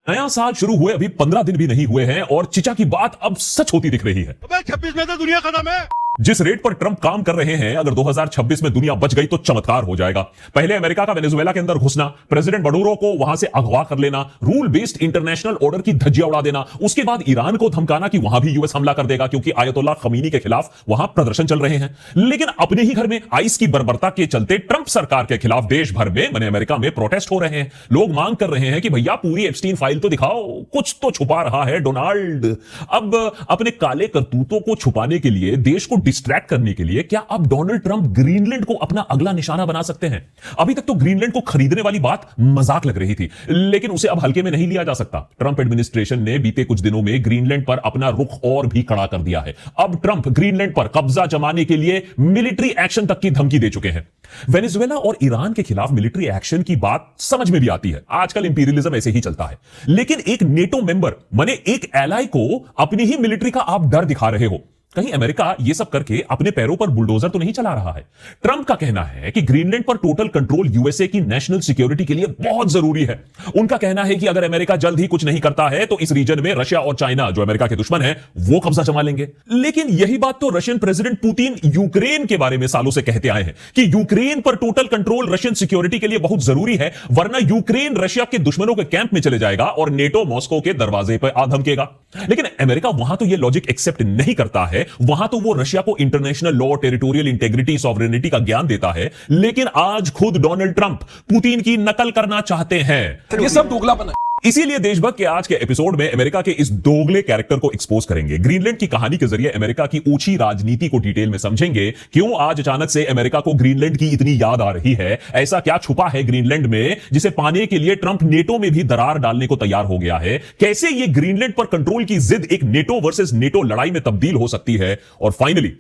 नया साल शुरू हुए अभी 15 दिन भी नहीं हुए हैं और चिचा की बात अब सच होती दिख रही है। 26 में तो दुनिया खत्म है। जिस रेट पर ट्रंप काम कर रहे हैं, अगर 2026 में दुनिया बच गई तो चमत्कार हो जाएगा। पहले अमेरिका का वेनेजुएला के अंदर घुसना, प्रेसिडेंट मडूरो को वहां से अगवा कर लेना, रूल बेस्ड इंटरनेशनल ऑर्डर की धज्जियां उड़ा देना, उसके बाद ईरान को धमकाना कि वहां भी यूएस हमला कर देगा क्योंकि आयतुल्ला खमीनी के खिलाफ वहां प्रदर्शन चल रहे हैं। लेकिन अपने ही घर में आइस की बर्बरता के चलते ट्रंप सरकार के खिलाफ देश भर में माने अमेरिका में प्रोटेस्ट हो रहे हैं। लोग मांग कर रहे हैं कि भैया पूरी एप्स्टीन फाइल तो दिखाओ, कुछ तो छुपा रहा है डोनाल्ड। अब अपने काले करतूतों को छुपाने के लिए, देश को डिस्ट्रैक्ट करने के लिए क्या अब डोनाल्ड ट्रंप ग्रीनलैंड को अपना अगला निशाना बना सकते हैं? अभी तक तो ग्रीनलैंड को खरीदने वाली बात मजाक लग रही थी, लेकिन उसे अब हल्के में नहीं लिया जा सकता। ट्रंप एडमिनिस्ट्रेशन ने बीते कुछ दिनों में ग्रीनलैंड पर अपना रुख और भी कड़ा कर दिया है। अब ट्रंप ग्रीनलैंड पर कब्जा जमाने के लिए मिलिट्री एक्शन तक की धमकी दे चुके हैं। वेनेजुएला और ईरान के खिलाफ मिलिट्री एक्शन की बात समझ में भी आती है, आजकल इंपीरियलिज्म ऐसे ही चलता है। लेकिन एक नेटो मेंबर माने एक एलाई को अपनी ही मिलिट्री का आप डर दिखा रहे हो। कहीं अमेरिका ये सब करके अपने पैरों पर बुलडोजर तो नहीं चला रहा है? ट्रंप का कहना है कि ग्रीनलैंड पर टोटल कंट्रोल यूएसए की नेशनल सिक्योरिटी के लिए बहुत जरूरी है। उनका कहना है कि अगर अमेरिका जल्द ही कुछ नहीं करता है तो इस रीजन में रशिया और चाइना, जो अमेरिका के दुश्मन है, वो कब्जा जमा लेंगे। लेकिन यही बात तो रशियन प्रेसिडेंट पुतिन यूक्रेन के बारे में सालों से कहते आए हैं कि यूक्रेन पर टोटल कंट्रोल रशियन सिक्योरिटी के लिए बहुत जरूरी है, वरना यूक्रेन रशिया के दुश्मनों के कैंप में चले जाएगा और नेटो मॉस्को के दरवाजे पर आ धमकेगा। लेकिन अमेरिका वहां तो यह लॉजिक एक्सेप्ट नहीं करता है, वहां तो वो रशिया को international law, territorial integrity, sovereignty का ज्ञान देता है। लेकिन आज खुद डोनाल्ड ट्रंप पुतिन की नकल करना चाहते हैं। ये सब दोगलापन है। इसीलिए देशभक्त के आज के एपिसोड में अमेरिका के इस दोगले कैरेक्टर को एक्सपोज करेंगे। ग्रीनलैंड की कहानी के जरिए अमेरिका की ऊंची राजनीति को डिटेल में समझेंगे। क्यों आज अचानक से अमेरिका को ग्रीनलैंड की इतनी याद आ रही है? ऐसा क्या छुपा है ग्रीनलैंड में जिसे पाने के लिए ट्रंप नेटो में भी दरार डालने को तैयार हो गया है? कैसे ये ग्रीनलैंड पर कंट्रोल की जिद एक नेटो वर्सेस नेटो लड़ाई में तब्दील हो सकती है? और फाइनली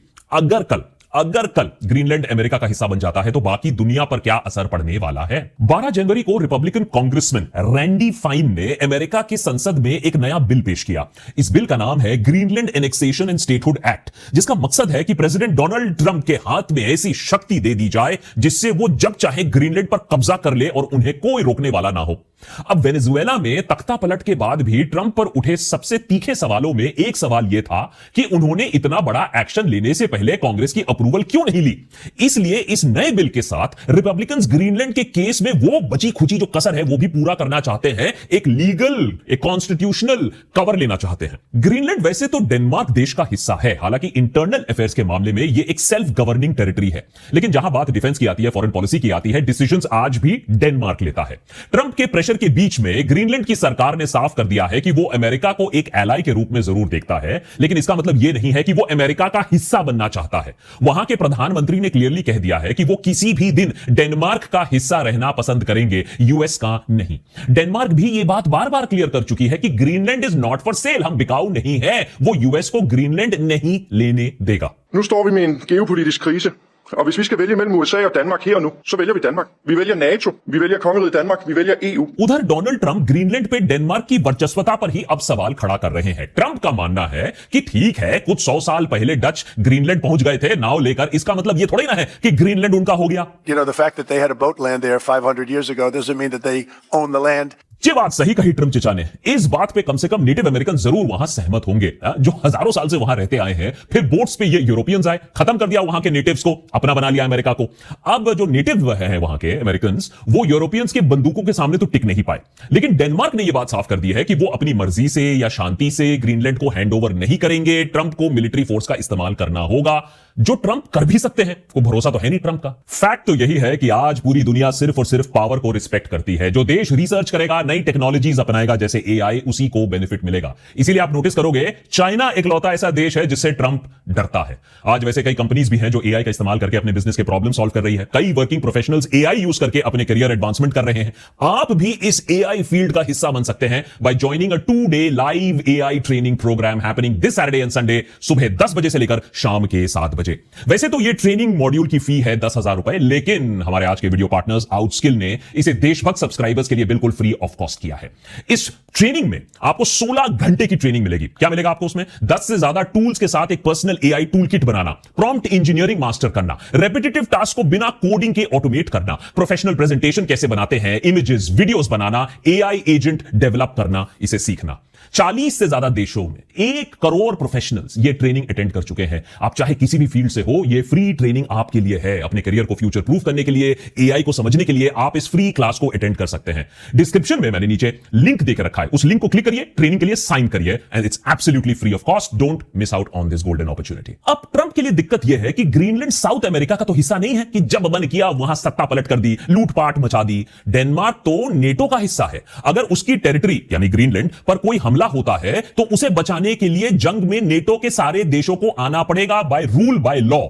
अगर कल ग्रीनलैंड अमेरिका का हिस्सा बन जाता है तो बाकी दुनिया पर क्या असर पड़ने वाला है? 12 जनवरी को रिपब्लिकन कांग्रेसमैन रैंडी फाइन ने अमेरिका की संसद में एक नया बिल पेश किया। इस बिल का नाम है Greenland annexation and statehood act, जिसका मकसद है कि प्रेसिडेंट डोनाल्ड ट्रंप के हाथ में ऐसी शक्ति दे दी जाए जिससे वो जब चाहे ग्रीनलैंड पर कब्जा कर ले और उन्हें कोई रोकने वाला ना हो। अब वेनेजुएला में तख्ता पलट के बाद भी ट्रंप पर उठे सबसे तीखे सवालों में एक सवाल यह था कि उन्होंने इतना बड़ा एक्शन लेने से पहले कांग्रेस की अप्रूवल क्यों नहीं ली। इसलिए इस नए बिल के साथ रिपब्लिकन्स ग्रीनलैंड के केस में वो बची खुची जो कसर है वो भी पूरा करना चाहते हैं, एक लीगल, एक कॉन्स्टिट्यूशनल कवर लेना चाहते हैं। ग्रीनलैंड वैसे तो डेनमार्क देश का हिस्सा है, हालांकि इंटरनल अफेयर्स के मामले में ये एक सेल्फ गवर्निंग टेरिटरी है। लेकिन जहां बात डिफेंस की आती है, फॉरेन पॉलिसी की आती है, डिसीजंस आज भी डेनमार्क लेता है। ट्रंप के प्रेशर के बीच में ग्रीनलैंड की सरकार ने साफ कर दिया है कि वो अमेरिका को एक एलाई के रूप में जरूर देखता है, लेकिन इसका मतलब यह नहीं है कि वो अमेरिका का हिस्सा बनना चाहता है। वहां के प्रधानमंत्री ने क्लियरली कह दिया है कि वो किसी भी दिन डेनमार्क का हिस्सा रहना पसंद करेंगे, यूएस का नहीं। डेनमार्क भी ये बात बार बार क्लियर कर चुकी है कि Greenland is not for sale, हम बिकाऊ नहीं है, वो यूएस को ग्रीनलैंड नहीं लेने देगा। Nu står vi med en geopolitisk krise, og hvis vi skal vælge mellem USA og Danmark her og nu, så vælger vi Danmark. Vi vælger NATO, vi vælger kongeriget Danmark, vi vælger EU. उधर Donald Trump Greenland पे Denmark की वर्चस्वता पर ही अब सवाल खड़ा कर रहे हैं। ट्रंप का मानना है कि ठीक है, कुछ 100 साल पहले डच ग्रीनलैंड पहुंच गए थे नाव लेकर, इसका मतलब ये थोड़ी ना है कि ग्रीनलैंड उनका हो गया। You know, the fact that they had a boat land there 500 years ago doesn't mean that they own the land. ये बात सही कही ट्रंप चिचा ने। इस बात पे कम से कम नेटिव अमेरिकन जरूर वहां सहमत होंगे, जो हजारों साल से वहां रहते आए हैं। फिर बोट्स पे ये यूरोपियंस आए, खत्म कर दिया वहां के नेटिव्स को, अपना बना लिया अमेरिका को। अब जो नेटिव हैं वहां के अमेरिकन, वो यूरोपियंस के बंदूकों के सामने तो टिक नहीं पाए। लेकिन डेनमार्क ने यह बात साफ कर दी है कि वो अपनी मर्जी से या शांति से ग्रीनलैंड को हैंड ओवर नहीं करेंगे। ट्रंप को मिलिट्री फोर्स का इस्तेमाल करना होगा, जो ट्रंप कर भी सकते हैं। कोई भरोसा तो है नहीं ट्रंप का। फैक्ट तो यही है कि आज पूरी दुनिया सिर्फ और सिर्फ पावर को रिस्पेक्ट करती है। जो देश रिसर्च करेगा, नई टेक्नोलॉजीज अपनाएगा जैसे एआई, उसी को बेनिफिट मिलेगा। इसीलिए आप नोटिस करोगे चाइना इकलौता ऐसा देश है जिससे ट्रंप डरता है। आज वैसे कई कंपनीज भी हैं जो एआई का इस्तेमाल करके अपने बिजनेस के प्रॉब्लम सॉल्व कर रही है। कई वर्किंग प्रोफेशनल्स एआई यूज करके अपने करियर एडवांसमेंट कर रहे हैं। आप भी इस एआई फील्ड का हिस्सा बन सकते हैं by joining a 2-day live AI training programme happening this Saturday and Sunday सुबह 10 बजे से लेकर शाम के 7 बजे। बजे। वैसे तो ये ट्रेनिंग मॉड्यूल की फी है 10,000 रुपए, लेकिन हमारे आज के वीडियो पार्टनर्स आउटस्किल ने इसे देशभक्त सब्सक्राइबर्स के लिए बिल्कुल फ्री ऑफ कॉस्ट किया है। इस ट्रेनिंग में आपको 16 घंटे की ट्रेनिंग मिलेगी। क्या मिलेगा आपको उसमें? 10 से ज्यादा टूल्स के साथ एक पर्सनल एआई टूल किट बनाना, प्रॉम्प्ट इंजीनियरिंग मास्टर करना, रेपिटेटिव टास्क को बिना कोडिंग के ऑटोमेट करना, प्रोफेशनल प्रेजेंटेशन कैसे बनाते हैं, इमेजेस वीडियोस बनाना, एआई एजेंट डेवलप करना, इसे सीखना। 40 से ज्यादा देशों में 1 करोड़ प्रोफेशनल्स ये ट्रेनिंग अटेंड कर चुके हैं। आप चाहे किसी भी फील्ड से हो, ये फ्री ट्रेनिंग आपके लिए है। अपने करियर को फ्यूचर प्रूफ करने के लिए, एआई को समझने के लिए आप इस फ्री क्लास को अटेंड कर सकते हैं। डिस्क्रिप्शन में मैंने नीचे लिंक देकर रखा है, उस लिंक को क्लिक करिए, ट्रेनिंग के लिए साइन करिए, and it's absolutely free of cost. Don't miss out on this golden opportunity. अब ट्रंप के लिए दिक्कत यह है कि ग्रीनलैंड साउथ अमेरिका का तो हिस्सा नहीं है कि जब मन किया वहां सत्ता पलट कर दी, लूटपाट मचा दी। डेनमार्क तो नेटो का हिस्सा है। अगर उसकी टेरिटरी यानी ग्रीनलैंड पर कोई हमला होता है तो उसे बचाने के लिए जंग में नेटो के सारे देशों को आना पड़ेगा बाय रूल बाय लॉ।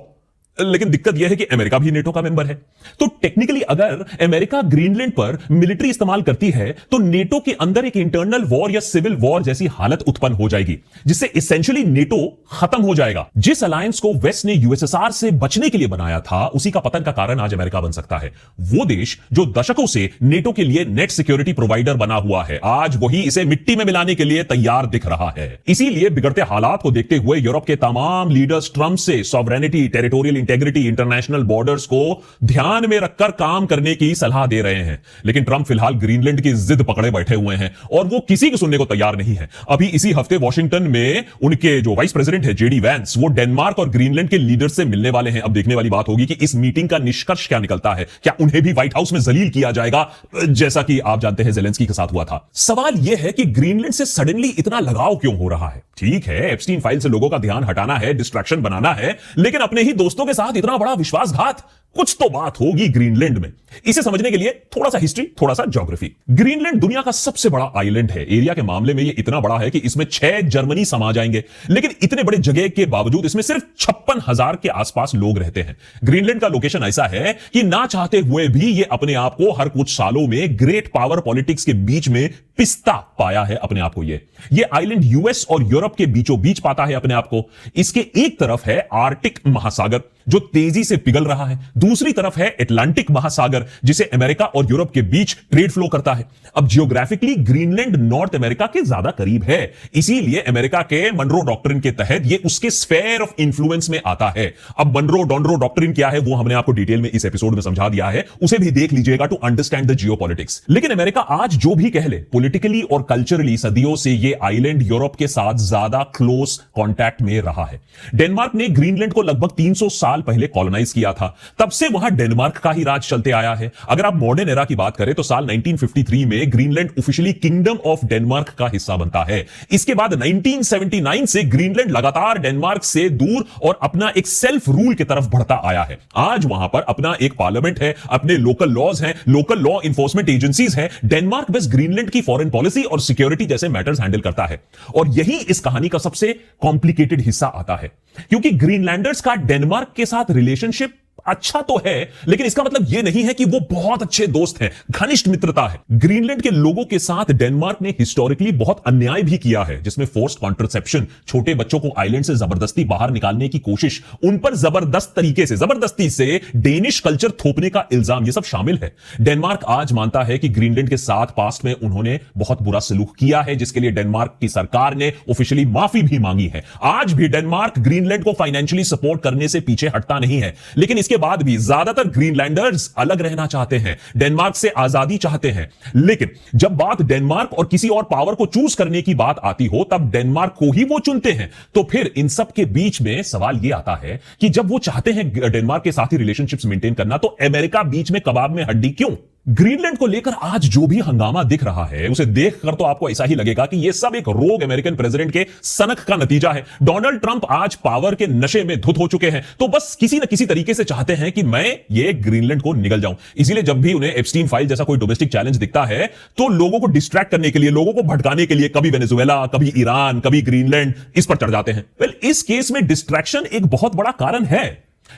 लेकिन दिक्कत यह है कि अमेरिका भी नेटो का मेंबर है। तो टेक्निकली अगर अमेरिका ग्रीनलैंड पर मिलिट्री इस्तेमाल करती है तो नेटो के अंदर एक इंटरनल वॉर या सिविल वॉर जैसी हालत उत्पन्न हो जाएगी, जिससे एसेंशियली नेटो खत्म हो जाएगा। जिस अलायंस को वेस्ट ने यूएसएसआर से बचने के लिए बनाया था, उसी का पतन का कारण आज अमेरिका बन सकता है। वो देश जो दशकों से नेटो के लिए नेट सिक्योरिटी प्रोवाइडर बना हुआ है, आज वही इसे मिट्टी में मिलाने के लिए तैयार दिख रहा है। इसीलिए बिगड़ते हालात को देखते हुए यूरोप के तमाम लीडर्स ट्रंप से sovereignty, territorial integrity, international borders को ध्यान में रखकर काम करने की सलाह दे रहे हैं। लेकिन ट्रंप फिलहाल ग्रीनलैंड की जिद पकड़े बैठे हुए हैं और वो किसी को सुनने को तैयार नहीं है। अभी इसी हफ्ते वॉशिंगटन में उनके जो वाइस प्रेसिडेंट है जेडी वैंस, वो डेनमार्क और ग्रीनलैंड के लीडर से मिलने वाले हैं। अब देखने वाली बात होगी कि इस मीटिंग का निष्कर्ष क्या निकलता है। क्या उन्हें भी व्हाइट हाउस में जलील किया जाएगा, जैसा कि आप जानते हैं जेलेंस्की के साथ हुआ था। सवाल यह है कि ग्रीनलैंड से सडनली इतना लगाव क्यों हो रहा है? ठीक है, एप्स्टीन फाइल से लोगों का ध्यान हटाना है, डिस्ट्रैक्शन बनाना है, लेकिन अपने ही दोस्तों के साथ इतना बड़ा विश्वासघात, कुछ तो बात होगी ग्रीनलैंड में। इसे समझने के लिए थोड़ा सा हिस्ट्री, थोड़ा सा ज्योग्राफी। ग्रीनलैंड दुनिया का सबसे बड़ा आइलैंड है। एरिया के मामले में ये इतना बड़ा है कि इसमें 6 जर्मनी समा जाएंगे। लेकिन इतने बड़े जगह के बावजूद इसमें सिर्फ 56,000 के आसपास लोग रहते हैं। ग्रीनलैंड का लोकेशन ऐसा है कि ना चाहते हुए भी ये अपने आप को हर कुछ सालों में ग्रेट पावर पॉलिटिक्स के बीच में पिसता पाया है अपने आप को। ये आइलैंड यूएस और यूरोप के बीचों बीच पाता है अपने आप को। इसके एक तरफ है आर्कटिक महासागर जो तेजी से पिघल रहा है, दूसरी तरफ है अटलांटिक महासागर जिसे अमेरिका और यूरोप के बीच ट्रेड फ्लो करता है। अब जियोग्राफिकली ग्रीनलैंड नॉर्थ अमेरिका के ज्यादा करीब है, इसीलिए अमेरिका के मनरो डॉक्ट्रिन के तहत ये उसके स्फेयर ऑफ इंफ्लुएंस में आता है। अब मनरो डॉनरो डॉक्ट्रिन क्या है वो हमने आपको डिटेल में इस एपिसोड में समझा दिया है, उसे भी देख लीजिएगा टू अंडरस्टैंड द जियोपॉलिटिक्स। लेकिन अमेरिका आज जो भी कह ले, पॉलिटिकली और कल्चरली सदियों से ये आइलैंड यूरोप के साथ ज्यादा क्लोज कॉन्टैक्ट में रहा है। डेनमार्क ने ग्रीनलैंड को लगभग 300 साल पहले कॉलोनाइज किया था, तब से वहां डेनमार्क का ही राज चलते आया है। अगर आप मॉडर्न एरा की बात करें तो साल 1953 में Greenland officially kingdom of Denmark का हिस्सा बनता है। इसके बाद 1979 से ग्रीनलैंड लगातार डेनमार्क से दूर और अपना एक सेल्फ रूल की तरफ बढ़ता आया है। आज वहां पर अपना एक पार्लियामेंट है, अपने लोकल लॉज हैं, लोकल लॉ इन्फोर्समेंट एजेंसीज हैं। डेनमार्क बस ग्रीनलैंड की फॉरेन पॉलिसी और सिक्योरिटी जैसे मैटर्स हैंडल करता है। और यही इस कहानी का सबसे कॉम्प्लिकेटेड हिस्सा आता है, क्योंकि ग्रीनलैंडर्स का डेनमार्क के साथ रिलेशनशिप अच्छा तो है, लेकिन इसका मतलब यह नहीं है कि वो बहुत अच्छे दोस्त हैं, घनिष्ठ मित्रता है। ग्रीनलैंड के लोगों के साथ डेनमार्क ने हिस्टोरिकली बहुत अन्याय भी किया है, जिसमें फोर्स्ड कॉन्ट्रसेप्शन, छोटे बच्चों को आइलैंड से जबरदस्ती बाहर निकालने की कोशिश, उन पर जबरदस्ती से डेनिश कल्चर थोपने का इल्जाम, यह सब शामिल है। डेनमार्क आज मानता है कि ग्रीनलैंड के साथ पास्ट में उन्होंने बहुत बुरा सलूक किया है, जिसके लिए डेनमार्क की सरकार ने ऑफिशियली माफी भी मांगी है। आज भी डेनमार्क ग्रीनलैंड को फाइनेंशियली सपोर्ट करने से पीछे हटता नहीं है, लेकिन इसके बाद भी ज्यादातर ग्रीनलैंडर्स अलग रहना चाहते हैं, डेनमार्क से आजादी चाहते हैं। लेकिन जब बात डेनमार्क और किसी और पावर को चूज करने की बात आती हो, तब डेनमार्क को ही वो चुनते हैं। तो फिर इन सब के बीच में सवाल यह आता है कि जब वो चाहते हैं डेनमार्क के साथ ही रिलेशनशिप्स मेंटेन करना, तो अमेरिका बीच में कबाब में हड्डी क्यों? ग्रीनलैंड को लेकर आज जो भी हंगामा दिख रहा है, उसे देखकर तो आपको ऐसा ही लगेगा कि यह सब एक रोग अमेरिकन प्रेसिडेंट के सनक का नतीजा है। डोनाल्ड ट्रंप आज पावर के नशे में धुत हो चुके हैं, तो बस किसी न किसी तरीके से चाहते हैं कि मैं ये ग्रीनलैंड को निगल जाऊं। इसीलिए जब भी उन्हें एप्स्टीन फाइल जैसा कोई डोमेस्टिक चैलेंज दिखता है, तो लोगों को डिस्ट्रैक्ट करने के लिए, लोगों को भटकाने के लिए कभी वेनेजुएला, कभी ईरान, कभी ग्रीनलैंड, इस पर चढ़ जाते हैं। वेल, इस केस में डिस्ट्रैक्शन एक बहुत बड़ा कारण है,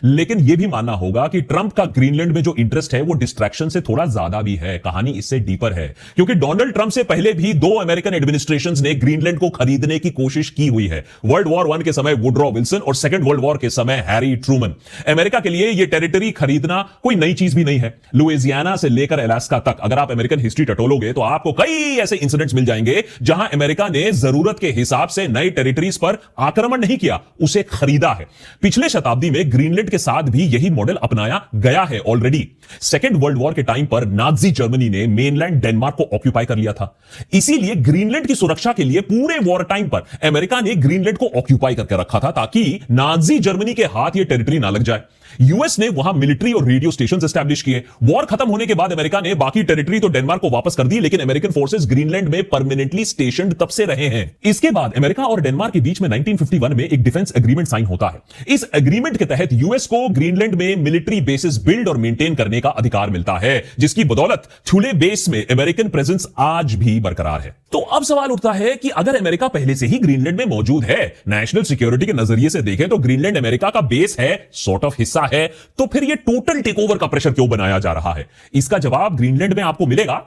लेकिन यह भी मानना होगा कि ट्रंप का ग्रीनलैंड में जो इंटरेस्ट है वो डिस्ट्रैक्शन से थोड़ा ज्यादा भी है। कहानी इससे डीपर है, क्योंकि डोनाल्ड ट्रंप से पहले भी 2 अमेरिकन एडमिनिस्ट्रेशंस ने ग्रीनलैंड को खरीदने की कोशिश की हुई है। वर्ल्ड वॉर 1 के समय वुडरो विल्सन और सेकंड वर्ल्ड वॉर के समय हैरी ट्रूमन। अमेरिका के लिए यह टेरिटरी खरीदना कोई नई चीज भी नहीं है। लुइजियाना से लेकर अलास्का तक अगर आप अमेरिकन हिस्ट्री टटोलोगे तो आपको कई ऐसे इंसिडेंट्स मिल जाएंगे जहां अमेरिका ने जरूरत के हिसाब से नई टेरिटरीज पर आक्रमण नहीं किया, उसे खरीदा है। पिछले शताब्दी में ग्रीनलैंड के साथ भी यही मॉडल अपनाया गया है ऑलरेडी। सेकेंड वर्ल्ड वॉर के टाइम पर नाजी जर्मनी ने मेनलैंड डेनमार्क को ऑक्यूपाई कर लिया था। इसीलिए ग्रीनलैंड की सुरक्षा के लिए पूरे वॉर टाइम पर अमेरिका ने ग्रीनलैंड को ऑक्यूपाई करके रखा था, ताकि नाजी जर्मनी के हाथ यह टेरिटरी ना लग जाए। यूएस ने वहां मिलिट्री और रेडियो स्टेशंस एस्टैब्लिश किए। वॉर खत्म होने के बाद अमेरिका ने बाकी टेरिटरी तो डेनमार्क को वापस कर दी, लेकिन अमेरिकन फोर्सेस ग्रीनलैंड में परमानेंटली स्टेशनड तब से रहे हैं। इसके बाद अमेरिका और डेनमार्क के बीच में 1951 में एक डिफेंस एग्रीमेंट साइन होता है। इस एग्रीमेंट के तहत यूएस को ग्रीनलैंड में मिलिट्री बेसिस बिल्ड और मेंटेन करने का अधिकार मिलता है, जिसकी बदौलत थुले बेस में अमेरिकन प्रेजेंस आज भी बरकरार है। तो अब सवाल उठता है कि अगर अमेरिका पहले से ही ग्रीनलैंड में मौजूद है, नेशनल सिक्योरिटी के नजरिए से देखें तो ग्रीनलैंड अमेरिका का बेस है, सॉर्ट ऑफ हिस्सा है, तो फिर यह टोटल टेक ओवर का प्रेशर क्यों बनाया जा रहा है? इसका जवाब ग्रीनलैंड में आपको मिलेगा।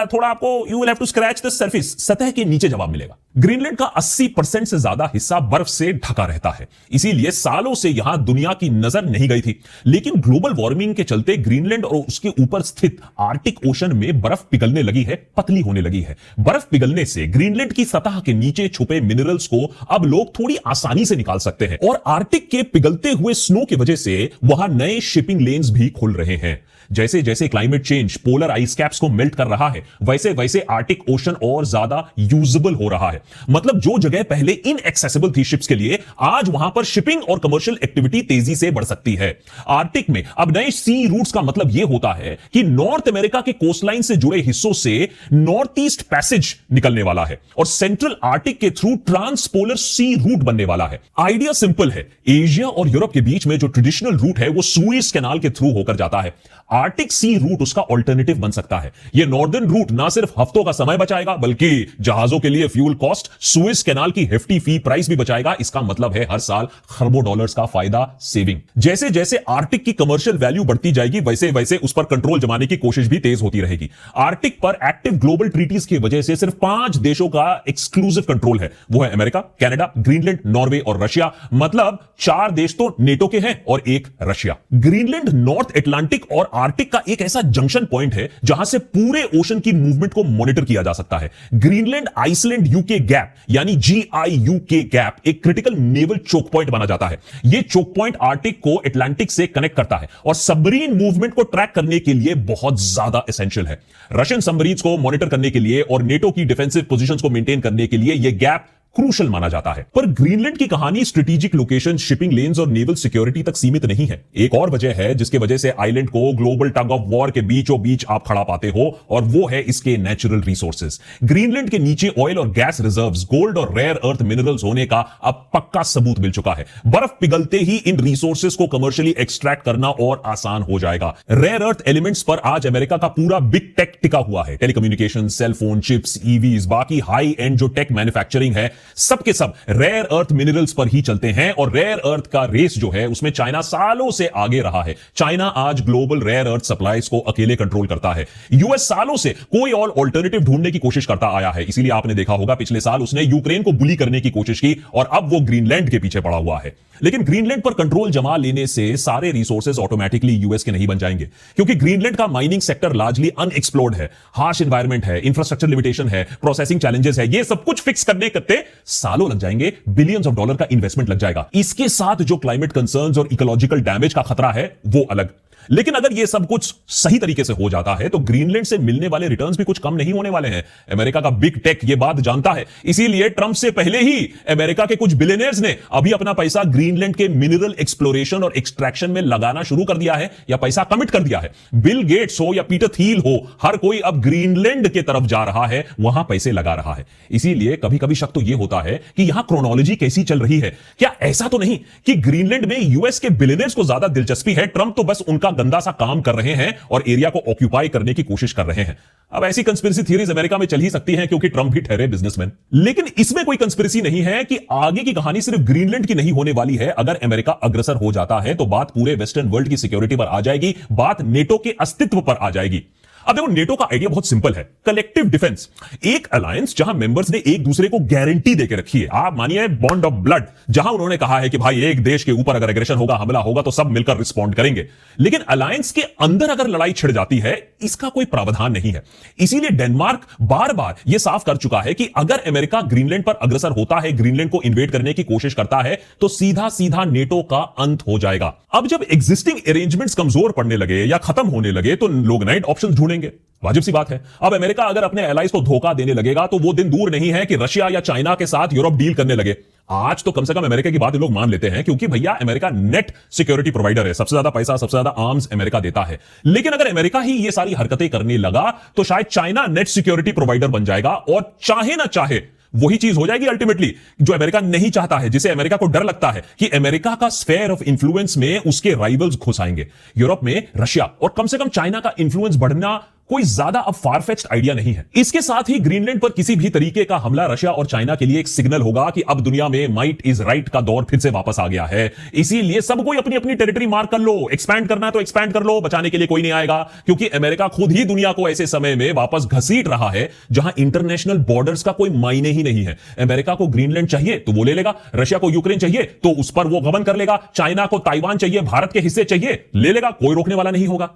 थोड़ा आपको you will have to scratch the surface, सतह के नीचे जवाब मिलेगा। ग्रीनलैंड का 80% से ज्यादा हिस्सा बर्फ से ढका रहता है, इसीलिए सालों से यहां दुनिया की नजर नहीं गई थी। लेकिन ग्लोबल वार्मिंग के चलते ग्रीनलैंड और उसके ऊपर स्थित आर्कटिक ओशन में बर्फ पिघलने लगी है, पतली होने लगी है। बर्फ पिघलने से ग्रीनलैंड की सतह के नीचे छुपे मिनरल्स को अब लोग थोड़ी आसानी से निकाल सकते हैं, और आर्कटिक के पिघलते हुए स्नो की वजह से वहां नए शिपिंग लेन्स भी खुल रहे हैं। जैसे जैसे climate change polar ice caps को मेल्ट कर रहा है, वैसे वैसे आर्कटिक ओशन और ज्यादा यूजेबल हो रहा है। मतलब जो जगह पहले इनएक्सेसिबल थी शिप्स के लिए, आज वहां पर शिपिंग और कमर्शियल एक्टिविटी तेजी से बढ़ सकती है। आर्कटिक में अब नए सी रूट्स का मतलब यह होता है कि नॉर्थ अमेरिका के कोस्टलाइन से जुड़े हिस्सों से नॉर्थ ईस्ट पैसेज निकलने वाला है और सेंट्रल आर्कटिक के थ्रू ट्रांसपोलर सी रूट बनने वाला है। आइडिया सिंपल है, एशिया और यूरोप के बीच में जो ट्रेडिशनल रूट है वो सुएज कैनाल के थ्रू होकर जाता है। आर्कटिक सी रूट उसका ऑल्टरनेटिव बन सकता है। यह नॉर्दर्न रूट ना सिर्फ हफ्तों का समय बचाएगा, बल्कि जहाजों के लिए फ्यूल कॉस्ट, सुएज कैनाल की हेफ्टी फी प्राइस भी बचाएगा। इसका मतलब है हर साल खरबों डॉलर्स का फायदा सेविंग। जैसे जैसे आर्कटिक की कमर्शियल वैल्यू बढ़ती जाएगी, वैसे वैसे उस पर कंट्रोल जमाने की कोशिश भी तेज होती रहेगी। आर्कटिक पर एक्टिव ग्लोबल ट्रीटीज की वजह से सिर्फ 5 देशों का एक्सक्लूसिव कंट्रोल है। वो है अमेरिका, कनाडा, ग्रीनलैंड, नॉर्वे और रशिया। मतलब 4 देश तो नेटो के हैं और 1 रशिया। ग्रीनलैंड नॉर्थ अटलांटिक और आर्कटिक का एक ऐसा जंक्शन पॉइंट है जहां से पूरे ओशन की मूवमेंट को मॉनिटर किया जा सकता है। ग्रीनलैंड आइसलैंड यूके गैप यानी GIUK गैप एक क्रिटिकल नेवल चोक पॉइंट माना जाता है। यह चोक पॉइंट आर्कटिक को अटलांटिक से कनेक्ट करता है और सबमरीन मूवमेंट को ट्रैक करने के लिए बहुत ज्यादा एसेंशियल है। रशियन सबमरीन्स को मॉनिटर करने के लिए और नेटो की डिफेंसिव पोजीशंस को मेंटेन करने के लिए यह गैप क्रूशल माना जाता है। पर ग्रीनलैंड की कहानी स्ट्रेटेजिक लोकेशन, शिपिंग लेन्स और नेवल सिक्योरिटी तक सीमित नहीं है। एक और वजह है जिसके वजह से आइलैंड को ग्लोबल टग ऑफ वॉर के बीचों बीच आप खड़ा पाते हो, और वो है इसके नेचुरल रिसोर्सेज। ग्रीनलैंड के नीचे ऑयल और गैस रिजर्व्स, गोल्ड और रेयर अर्थ मिनरल्स होने का अब पक्का सबूत मिल चुका है। बर्फ पिघलते ही इन रिसोर्सेज को कमर्शियली एक्सट्रैक्ट करना और आसान हो जाएगा। रेयर अर्थ एलिमेंट्स पर आज अमेरिका का पूरा बिग टेक टिका हुआ है। टेलीकम्युनिकेशन, सेलफोन, चिप्स, ईवीज, बाकी हाई एंड जो टेक मैन्युफैक्चरिंग है, सबके सब रेयर अर्थ मिनरल्स पर ही चलते हैं। और रेयर अर्थ का रेस जो है उसमें चाइना सालों से आगे रहा है। चाइना आज ग्लोबल रेयर अर्थ सप्लाईज को अकेले कंट्रोल करता है। यूएस सालों से कोई और ऑल्टरनेटिव ढूंढने की कोशिश करता आया है। इसीलिए आपने देखा होगा पिछले साल उसने यूक्रेन को बुली करने की कोशिश की और अब वो ग्रीनलैंड के पीछे पड़ा हुआ है। लेकिन ग्रीनलैंड पर कंट्रोल जमा लेने से सारे रिसोर्सेज ऑटोमेटिकली यूएस के नहीं बन जाएंगे, क्योंकि ग्रीनलैंड का माइनिंग सेक्टर लार्जली अनएक्सप्लोर्ड है। हार्श एनवायरमेंट है, इंफ्रास्ट्रक्चर लिमिटेशन है, प्रोसेसिंग चैलेंजेस है। ये सब कुछ फिक्स करने करते सालों लग जाएंगे, बिलियंस ऑफ डॉलर का इन्वेस्टमेंट लग जाएगा। इसके साथ जो क्लाइमेट कंसर्न्स और इकोलॉजिकल डैमेज का खतरा है वो अलग। लेकिन अगर यह सब कुछ सही तरीके से हो जाता है तो ग्रीनलैंड से मिलने वाले रिटर्न्स भी कुछ कम नहीं होने वाले हैं। अमेरिका का बिग टेक यह बात जानता है, इसीलिए ट्रंप से पहले ही अमेरिका के कुछ बिलियनियर्स ने अभी अपना पैसा ग्रीनलैंड के मिनरल एक्सप्लोरेशन और एक्सट्रैक्शन में लगाना शुरू कर दिया है या पैसा कमिट कर दिया है। बिल गेट्स हो या पीटर थील हो, हर कोई अब ग्रीनलैंड के तरफ जा रहा है, वहां पैसे लगा रहा है। इसीलिए कभी कभी शक तो यह होता है कि यहां क्रोनोलॉजी कैसी चल रही है। क्या ऐसा तो नहीं कि ग्रीनलैंड में यूएस के बिलियनियर्स को ज्यादा दिलचस्पी है, ट्रंप तो बस उनका गंदा सा काम कर रहे हैं और एरिया को ऑक्यूपाई करने की कोशिश कर रहे हैं। अब ऐसी कंस्पिरेसी थियरीज अमेरिका में चल ही सकती हैं क्योंकि ट्रंप भी ठहरे बिजनेसमैन। लेकिन इसमें कोई कंस्पिरेसी नहीं है कि आगे की कहानी सिर्फ ग्रीनलैंड की नहीं होने वाली है। अगर अमेरिका अग्रसर हो जाता है तो बात पूरे वेस्टर्न वर्ल्ड की सिक्योरिटी पर आ जाएगी, बात नेटो के अस्तित्व पर आ जाएगी। अब देखो, नेटो का आइडिया बहुत सिंपल है, कलेक्टिव डिफेंस। एक अलायंस जहां मेंबर्स ने एक दूसरे को गारंटी देकर रखी है। आप मानिए बॉन्ड ऑफ ब्लड, जहां उन्होंने कहा है कि भाई एक देश के ऊपर अगर एग्रेशन होगा, हमला होगा तो सब मिलकर रिस्पॉन्ड करेंगे। लेकिन अलायंस के अंदर अगर लड़ाई छिड़ जाती है, इसका कोई प्रावधान नहीं है। इसीलिए डेनमार्क बार बार यह साफ कर चुका है कि अगर अमेरिका ग्रीनलैंड पर अग्रसर होता है, ग्रीनलैंड को इन्वेड करने की कोशिश करता है, तो सीधा सीधा नेटो का अंत हो जाएगा। अब जब एग्जिस्टिंग अरेंजमेंट्स कमजोर पड़ने लगे या खत्म होने लगे तो लोग नए ऑप्शन ढूंढेंगे, वाजिब सी बात है। अब अमेरिका अगर अपने एलाइज को धोखा देने लगेगा तो वो दिन दूर नहीं है कि रशिया या चाइना के साथ यूरोप डील करने लगे। आज तो कम से कम अमेरिका की बात लोग मान लेते हैं क्योंकि भैया अमेरिका नेट सिक्योरिटी प्रोवाइडर है, सबसे ज्यादा पैसा, सबसे ज्यादा आर्म्स अमेरिका देता है। लेकिन अगर अमेरिका ही ये सारी हरकतें करने लगा तो शायद चाइना नेट सिक्योरिटी प्रोवाइडर बन जाएगा और चाहे ना चाहे वही चीज हो जाएगी अल्टीमेटली जो अमेरिका नहीं चाहता है, जिसे अमेरिका को डर लगता है कि अमेरिका का स्फेयर ऑफ इंफ्लुएंस में उसके राइवल्स घुस आएंगे। यूरोप में रशिया और कम से कम चाइना का इंफ्लुएंस बढ़ना कोई ज्यादा अब फारफेच्ड आइडिया नहीं है। इसके साथ ही ग्रीनलैंड पर किसी भी तरीके का हमला रशिया और चाइना के लिए एक सिग्नल होगा कि अब दुनिया में माइट इज राइट का दौर फिर से वापस आ गया है। इसीलिए सब कोई अपनी अपनी टेरिटरी मार्क कर लो, एक्सपैंड करना है तो एक्सपैंड कर लो, बचाने के लिए कोई नहीं आएगा, क्योंकि अमेरिका खुद ही दुनिया को ऐसे समय में वापस घसीट रहा है जहां इंटरनेशनल बॉर्डर्स का कोई मायने ही नहीं है। अमेरिका को ग्रीनलैंड चाहिए तो वो ले लेगा, रशिया को यूक्रेन चाहिए तो उस पर वो गबन कर लेगा, चाइना को ताइवान चाहिए, भारत के हिस्से चाहिए, ले लेगा, कोई रोकने वाला नहीं होगा।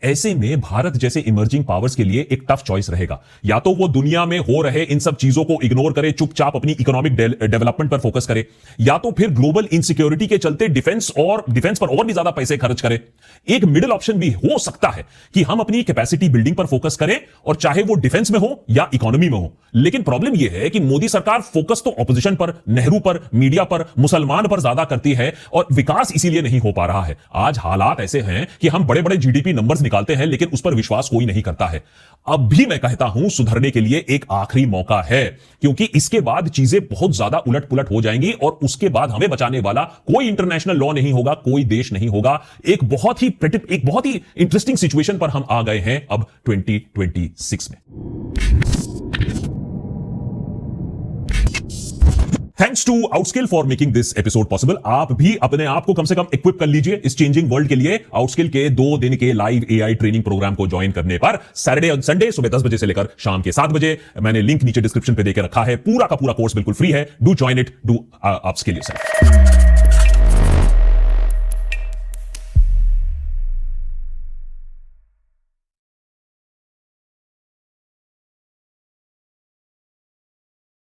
ऐसे में भारत जैसे इमर्जिंग पावर्स के लिए एक टफ चॉइस रहेगा, या तो वो दुनिया में हो रहे इन सब चीजों को इग्नोर करे, चुपचाप अपनी इकोनॉमिक डेवलपमेंट पर फोकस करे, या तो फिर ग्लोबल इनसिक्योरिटी के चलते डिफेंस पर और भी ज्यादा पैसे खर्च करे। एक मिडिल ऑप्शन भी हो सकता है कि हम अपनी कैपेसिटी बिल्डिंग पर फोकस करें, और चाहे वो डिफेंस में हो या इकोनॉमी में हो। लेकिन प्रॉब्लम यह है कि मोदी सरकार फोकस तो ऑपोजिशन पर, नेहरू पर, मीडिया पर, मुसलमान पर ज्यादा करती है और विकास इसीलिए नहीं हो पा रहा है। आज हालात ऐसे हैं कि हम बड़े बड़े जीडीपी नंबर्स निकालते हैं लेकिन उस पर विश्वास कोई नहीं करता है। अब भी मैं कहता हूं सुधरने के लिए एक आखिरी मौका है, क्योंकि इसके बाद चीजें बहुत ज्यादा उलट पुलट हो जाएंगी और उसके बाद हमें बचाने वाला कोई इंटरनेशनल लॉ नहीं होगा, कोई देश नहीं होगा। एक बहुत ही इंटरेस्टिंग सिचुएशन पर हम आ गए हैं अब 2026 में। Thanks to Outskill for making this episode possible. आप भी अपने आप को कम से कम इक्विप कर लीजिए इस चेंजिंग वर्ल्ड के लिए। आउटस्किल के 2 दिन के लाइव एआई ट्रेनिंग प्रोग्राम को ज्वाइन करने पर सैटरडे और संडे सुबह 10 बजे से लेकर शाम के 7 बजे, मैंने लिंक नीचे डिस्क्रिप्शन पे देकर रखा है। पूरा का पूरा कोर्स बिल्कुल फ्री है। Do join it, do upskill yourself.